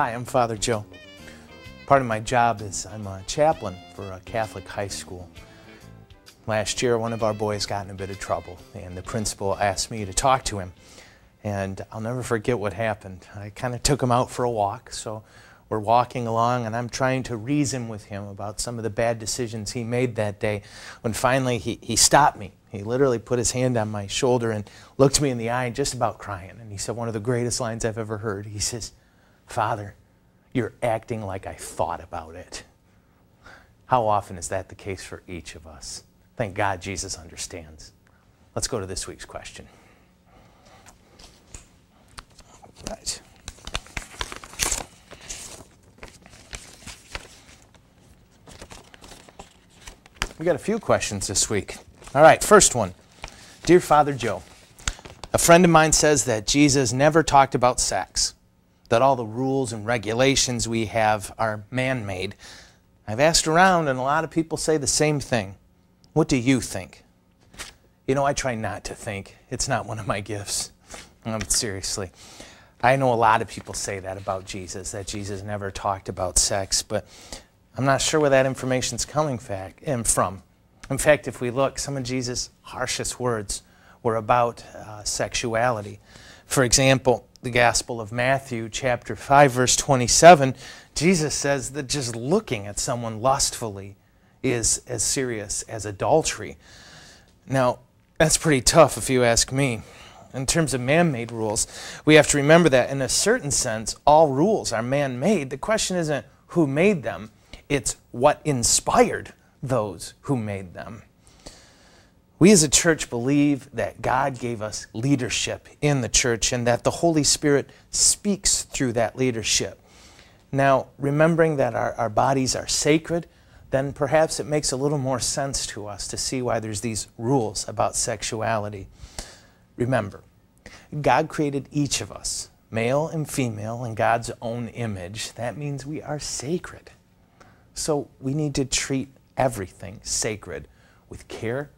Hi, I'm Father Joe. Part of my job is I'm a chaplain for a Catholic high school. Last year, one of our boys got in a bit of trouble, and the principal asked me to talk to him. And I'll never forget what happened. I kind of took him out for a walk, so we're walking along, and I'm trying to reason with him about some of the bad decisions he made that day, when finally he stopped me. He literally put his hand on my shoulder and looked me in the eye, just about crying. And he said one of the greatest lines I've ever heard. He says, "Father, you're acting like I thought about it." How often is that the case for each of us? Thank God Jesus understands. Let's go to this week's question. Right. We got a few questions this week. All right, first one. Dear Father Joe, a friend of mine says that Jesus never talked about sex, that all the rules and regulations we have are man-made. I've asked around, and a lot of people say the same thing. What do you think? You know, I try not to think. It's not one of my gifts. Seriously. I know a lot of people say that about Jesus, that Jesus never talked about sex, but I'm not sure where that information's coming from. In fact, if we look, some of Jesus' harshest words were about sexuality. For example, the Gospel of Matthew, chapter 5, verse 27, Jesus says that just looking at someone lustfully is as serious as adultery. Now, that's pretty tough if you ask me. In terms of man-made rules, we have to remember that in a certain sense, all rules are man-made. The question isn't who made them, it's what inspired those who made them. We as a church believe that God gave us leadership in the church and that the Holy Spirit speaks through that leadership. Now, remembering that our bodies are sacred, then perhaps it makes a little more sense to us to see why there's these rules about sexuality. Remember, God created each of us, male and female, in God's own image. That means we are sacred. So we need to treat everything sacred with care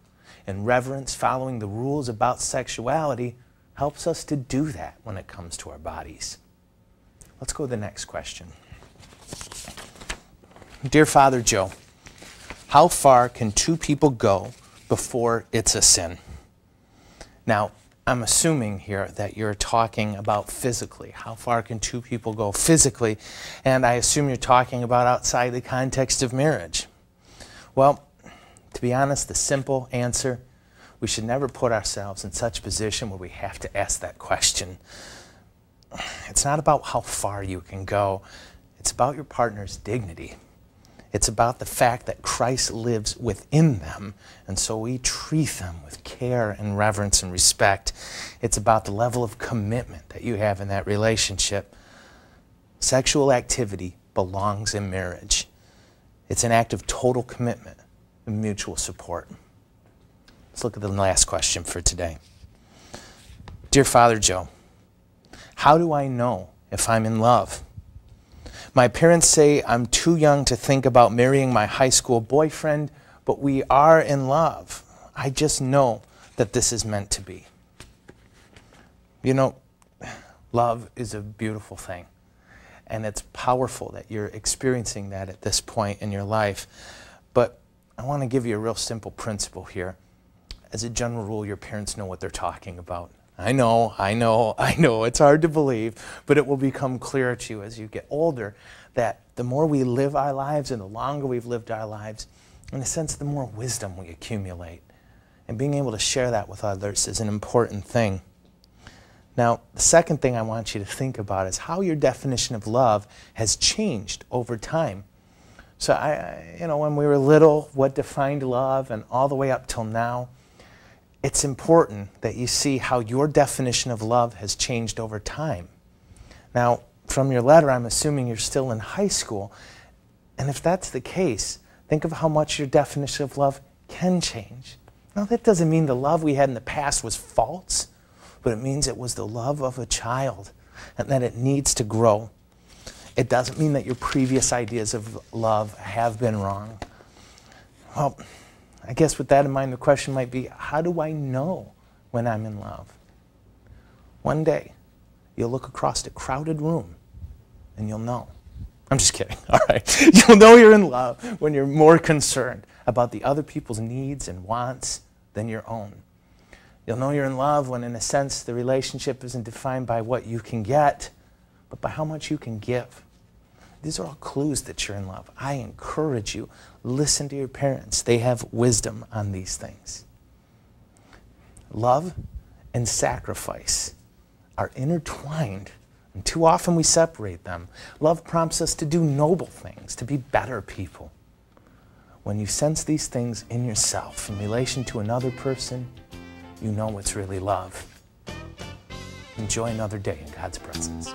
and reverence. Following the rules about sexuality helps us to do that when it comes to our bodies. Let's go to the next question. Dear Father Joe, how far can two people go before it's a sin? Now, I'm assuming here that you're talking about physically. How far can two people go physically? And I assume you're talking about outside the context of marriage. Well, to be honest, the simple answer, we should never put ourselves in such a position where we have to ask that question. It's not about how far you can go. It's about your partner's dignity. It's about the fact that Christ lives within them, and so we treat them with care and reverence and respect. It's about the level of commitment that you have in that relationship. Sexual activity belongs in marriage. It's an act of total commitment and mutual support. Let's look at the last question for today. Dear Father Joe, how do I know if I'm in love? My parents say I'm too young to think about marrying my high school boyfriend, but we are in love. I just know that this is meant to be. You know, love is a beautiful thing, and it's powerful that you're experiencing that at this point in your life. But I want to give you a real simple principle here. As a general rule, your parents know what they're talking about. I know, it's hard to believe, but it will become clearer to you as you get older that the more we live our lives and the longer we've lived our lives, in a sense, the more wisdom we accumulate. And being able to share that with others is an important thing. Now, the second thing I want you to think about is how your definition of love has changed over time. So, when we were little, what defined love, and all the way up till now, it's important that you see how your definition of love has changed over time. Now, from your letter, I'm assuming you're still in high school. And if that's the case, think of how much your definition of love can change. Now, that doesn't mean the love we had in the past was false, but it means it was the love of a child and that it needs to grow. It doesn't mean that your previous ideas of love have been wrong. Well, I guess with that in mind, the question might be, how do I know when I'm in love? One day, you'll look across a crowded room and you'll know. I'm just kidding, all right? You'll know you're in love when you're more concerned about the other people's needs and wants than your own. You'll know you're in love when, in a sense, the relationship isn't defined by what you can get, but by how much you can give. These are all clues that you're in love. I encourage you, listen to your parents. They have wisdom on these things. Love and sacrifice are intertwined, and too often we separate them. Love prompts us to do noble things, to be better people. When you sense these things in yourself in relation to another person, you know it's really love. Enjoy another day in God's presence.